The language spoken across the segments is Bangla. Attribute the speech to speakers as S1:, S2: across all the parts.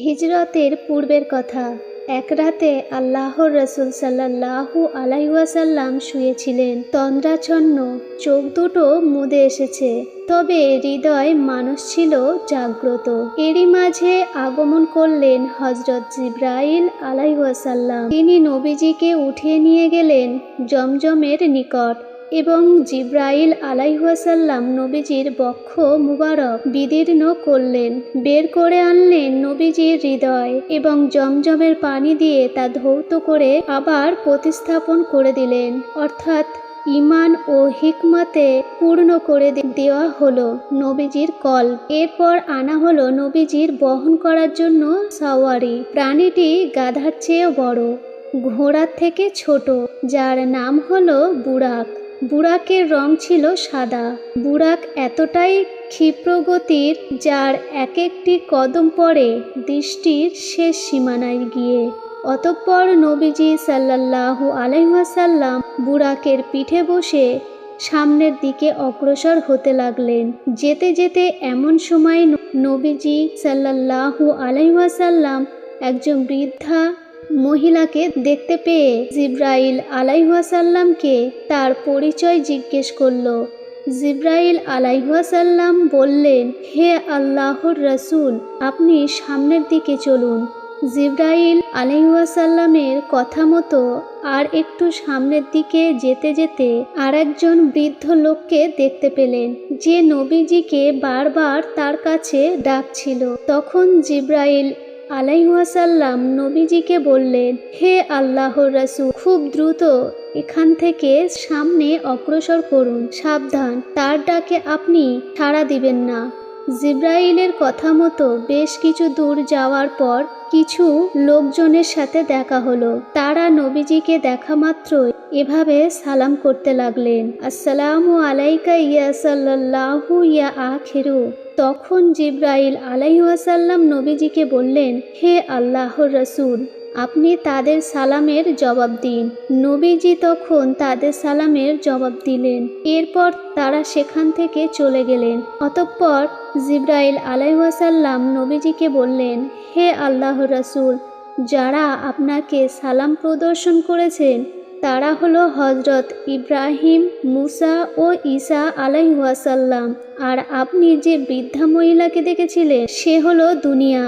S1: হিজরতের পূর্বের কথা। এক রাতে আল্লাহর রসুল সাল্লাল্লাহু আলাইহি ওয়াসাল্লাম শুয়েছিলেন। তন্দ্রাচ্ছন্ন, চোখ দুটো মুদে এসেছে, তবে হৃদয় মানুষ ছিল জাগ্রত। এরই মাঝে আগমন করলেন হযরত জিবরাইল আলাইহিস সালাম। তিনি নবীজিকে উঠিয়ে নিয়ে গেলেন জমজমের নিকট এবং জিবরাইল আলাইহিস সালাম নবীজির বক্ষ মুবারক বিদীর্ণ করলেন, বের করে আনলেন নবীজির হৃদয় এবং জমজমের পানি দিয়ে তা ধৌত করে আবার প্রতিস্থাপন করে দিলেন, অর্থাৎ ঈমান ও হিকমতে পূর্ণ করে দেওয়া হলো নবীজির কল্ব। এরপর আনা হলো নবীজির বহন করার জন্য সাওয়ারি। প্রাণীটি গাধার চেয়েও বড়, ঘোড়ার থেকে ছোট, যার নাম হলো বুরাক। বুরাকের রং ছিল সাদা। বুরাক এতটাই ক্ষিপ্রগতির, যার এক একটি কদম পড়ে দৃষ্টির শেষ সীমানায় গিয়ে। অতঃপর নবীজি সাল্লাল্লাহু আলাইহি ওয়াসাল্লাম বুরাকের পিঠে বসে সামনের দিকে অগ্রসর হতে লাগলেন। যেতে যেতে এমন সময় নবীজি সাল্লাল্লাহু আলাইহি ওয়াসাল্লাম একজন বৃদ্ধা মহিলাকে দেখতে পেয়ে জিবরাইল আলাইহিস সালামকে তার পরিচয় জিজ্ঞেস করল। জিবরাইল আলাইহিস সালাম বললেন, হে আল্লাহর রসুল, আপনি সামনের দিকে চলুন। জিবরাইল আলাইহিস সালামের কথা মতো আর একটু সামনের দিকে যেতে যেতে আর একজন বৃদ্ধ লোককে দেখতে পেলেন, যে নবীজিকে বারবার তার কাছে ডাকছিল। তখন জিবরাইল আলাইহিস সালাম নবীজিকে বললেন, হে আল্লাহর রাসূল, খুব দ্রুত এখান থেকে সামনে অগ্রসর করুন, সাবধান, তার ডাকে আপনি সাড়া দিবেন না। জিবরাইলের কথা মতো বেশ কিছু দূর যাওয়ার পর কিছু লোকজনের সাথে দেখা হলো। তারা নবীজিকে দেখা মাত্রই এভাবে সালাম করতে লাগলেন, আসসালামু আলাইকা ইয়া সাল্লাল্লাহু ইয়া আখিরু। তখন জিবরাইল আলাইহিস সালাম নবীজিকে বললেন, হে আল্লাহর রাসূল, আপনি তাদের সালামের জবাব দিন। নবীজি তখন তাদের সালামের জবাব দিলেন। এরপর তারা সেখান থেকে চলে গেলেন। অতঃপর জিবরাইল আলাইহিস সালাম নবীজিকে বললেন, হে আল্লাহর রাসূল, যারা আপনাকে সালাম প্রদর্শন করেছেন তারা হলো হযরত ইব্রাহিম, মুসা ও ঈসা আলাইহিস সালাম। আর আপনি যে বৃদ্ধা মহিলাকে দেখেছিলেন সে হলো দুনিয়া,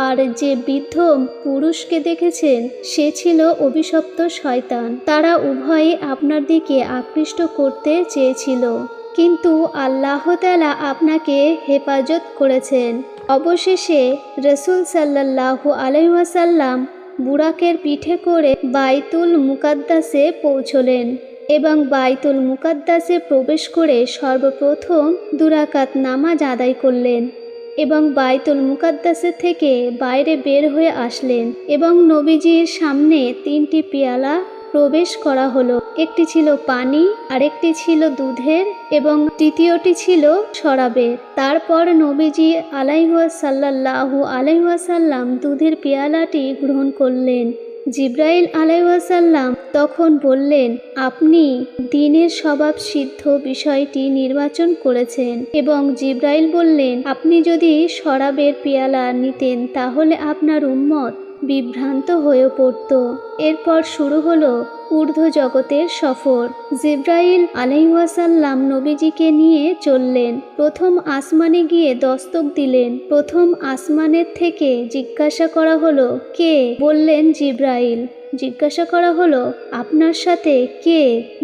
S1: আর যে বৃদ্ধ পুরুষকে দেখেছেন সে ছিল অভিশপ্ত শয়তান। তারা উভয়ে আপনার দিকে আকৃষ্ট করতে চেয়েছিল, কিন্তু আল্লাহ তাআলা আপনাকে হেফাজত করেছেন। অবশেষে রাসূল সাল্লাল্লাহু আলাইহি ওয়াসাল্লাম বুরাকের পিঠে করে বাইতুল মুকাদ্দাসে পৌঁছলেন এবং বাইতুল মুকাদ্দাসে প্রবেশ করে সর্বপ্রথম 2 রাকাত নামাজ আদায় করলেন এবং বাইতুল মুকাদ্দাসের থেকে বাইরে বের হয়ে আসলেন এবং নবীজির সামনে 3টি পেয়ালা প্রবেশ করা হলো। একটি ছিল পানি, আরেকটি ছিল দুধের এবং তৃতীয়টি ছিল শরাবের। তারপর নবীজি সাল্লাল্লাহু আলাইহি ওয়াসাল্লাম দুধের পেয়ালাটি গ্রহণ করলেন। জিবরাইল আলাইহিস সালাম তখন বললেন, আপনি দ্বীনের স্বভাব সিদ্ধ বিষয়টি নির্বাচন করেছেন। এবং জিবরাইল বললেন, আপনি যদি শরাবের পেয়ালা নিতেন তাহলে আপনার উম্মত বিভ্রান্ত হয়ে পড়ত। এরপর শুরু হলো ঊর্ধ্ব জগতের সফর। জিবরাইল আলাইহিস সালাম নবীজিকে নিয়ে চললেন। প্রথম আসমানে গিয়ে দস্তক দিলেন। প্রথম আসমানের থেকে জিজ্ঞাসা করা হলো, কে? বললেন জিবরাইল। জিজ্ঞাসা করা হলো, আপনার সাথে কে?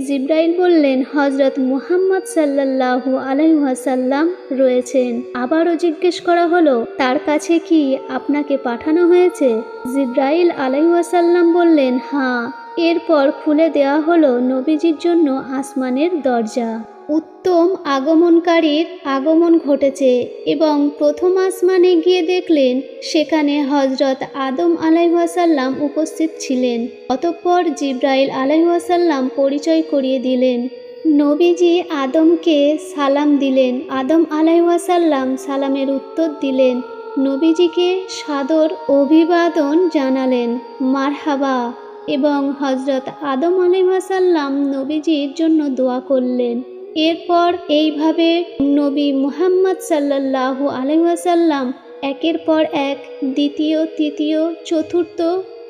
S1: জিবরাইল বললেন, হযরত মুহাম্মদ সাল্লাল্লাহু আলাইহি ওয়াসাল্লাম রয়েছেন। আবারও জিজ্ঞেস করা হলো, তার কাছে কি আপনাকে পাঠানো হয়েছে? জিবরাইল আলাইহিস সালাম বললেন, হ্যাঁ। এরপর খুলে দেওয়া হলো নবীজির জন্য আসমানের দরজা। উত্তম আগমনকারীর আগমন ঘটেছে এবং প্রথম আসমানে গিয়ে দেখলেন সেখানে হযরত আদম আলাইহিস সালাম উপস্থিত ছিলেন। অতঃপর জিবরাইল আলাইহিস সালাম পরিচয় করিয়ে দিলেন। নবীজি আদমকে সালাম দিলেন। আদম আলাইহিস সালাম সালামের উত্তর দিলেন। নবীজিকে সাদর অভিবাদন জানালেন, মারহাবা, এবং হযরত আদম আলাইহিস সালাম নবীজির জন্য দোয়া করলেন। এরপর এইভাবে নবী মুহাম্মদ সাল্লাল্লাহু আলাইহি ওয়াসাল্লাম একের পর এক দ্বিতীয়, তৃতীয়, চতুর্থ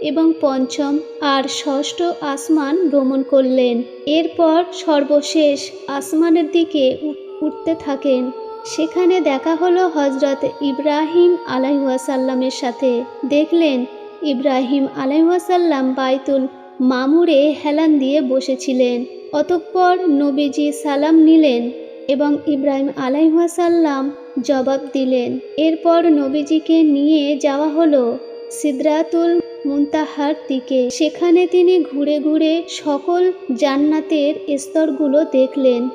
S1: এবং পঞ্চম আর ষষ্ঠ আসমান ভ্রমণ করলেন। এরপর সর্বশেষ আসমানের দিকে উঠতে থাকেন। সেখানে দেখা হলো হজরত ইব্রাহিম আলাইহিসসালামের সাথে। দেখলেন ইব্রাহিম আলাইহিসসালাম বাইতুল মামুরে হেলান দিয়ে বসেছিলেন। অতঃপর নবীজি সালাম নিলেন এবং ইব্রাহিম আলাইহিসসালাম জবাব দিলেন। এরপর নবীজিকে নিয়ে যাওয়া হলো সিদরাতুল মুনতাহার দিকে। সেখানে তিনি ঘুরে ঘুরে সকল জান্নাতের স্তরগুলো দেখলেন।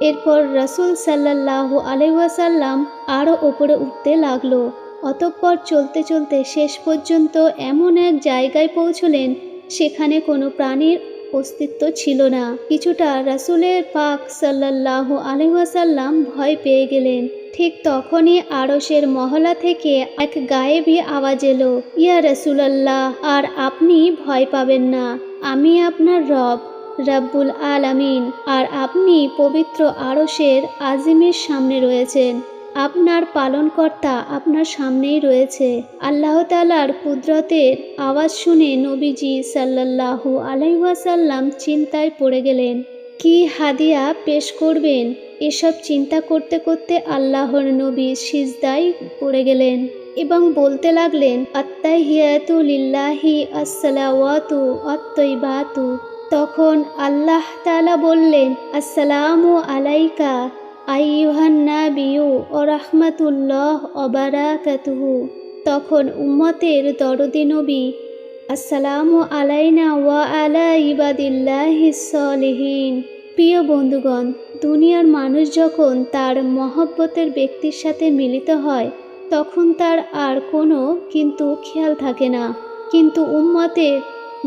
S1: এরপর রাসূল সাল্লাল্লাহু আলাইহি ওয়াসাল্লাম আরও ওপরে উঠতে লাগলো। অতঃপর চলতে চলতে শেষ পর্যন্ত এমন এক জায়গায় পৌঁছলেন সেখানে কোনো প্রাণীর অস্তিত্ব ছিল না। কিছুটা রাসূলের পাক সাল্লাল্লাহু আলাইহি ওয়াসাল্লাম ভয় পেয়ে গেলেন। ঠিক তখনই আরশের মহলা থেকে এক গায়েবী আওয়াজ এলো, ইয়া রাসূলুল্লাহ, আর আপনি ভয় পাবেন না, আমি আপনার রব রব্বুল আলামিন, আর আপনি পবিত্র আরশের আজিমের সামনে রয়েছেন। আপনার পালনকর্তা আপনার সামনেই রয়েছে। আল্লাহ তাআলার কুদরতের আওয়াজ শুনে নবীজি সাল্লাল্লাহু আলাইহি ওয়াসাল্লাম চিন্তায় পড়ে গেলেন। কি হাদিয়া পেশ করবেন এসব চিন্তা করতে করতে আল্লাহর নবী সিজদায় পড়ে গেলেন এবং বলতে লাগলেন, আত্তাহিয়াতু লিল্লাহি আসসালাওয়াতু আত-তাইবাতু। তখন আল্লাহ তাআলা বললেন, আসসালামু আলাইকা আইয়ুহান নাবিয়্যু ওয়া রাহমাতুল্লাহ ওয়া বারাকাতুহু। তখন উম্মতের দরদি নবী, আসসালামু আলাইনা ওয়া আলা ইবাদিল্লাহিস সলিহিন। প্রিয় বন্ধুগণ, দুনিয়ার মানুষ যখন তার মহব্বতের ব্যক্তির সাথে মিলিত হয় তখন তার আর কোনো কিন্তু খেয়াল থাকে না। কিন্তু উম্মতের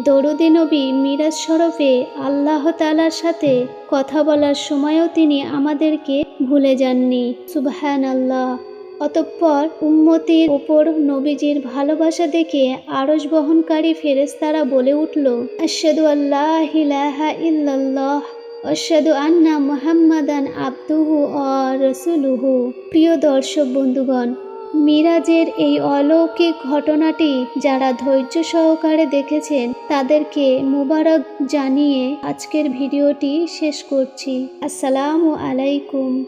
S1: দরদি নবী মিরাজ শরফে আল্লাহ তাআলার সাথে কথা বলার সময়ও তিনি আমাদেরকে ভুলে যাননি। সুবহানাল্লাহ। অতঃপর উম্মতির ওপর নবীজির ভালোবাসা দেখে আরশ বহনকারী ফেরেশতারা বলে উঠল, আশহাদু আল্লা ইলাহা ইল্লাল্লাহ ওয়া আশহাদু আন্না মুহাম্মাদান আবদুহু ওয়া রাসূলুহু। প্রিয় দর্শক বন্ধুগণ, মিরাজের এই অলৌকিক ঘটনাটি যারা ধৈর্য সহকারে দেখেছেন তাদেরকে মুবারক জানিয়ে আজকের ভিডিওটি শেষ করছি। আসসালামু আলাইকুম।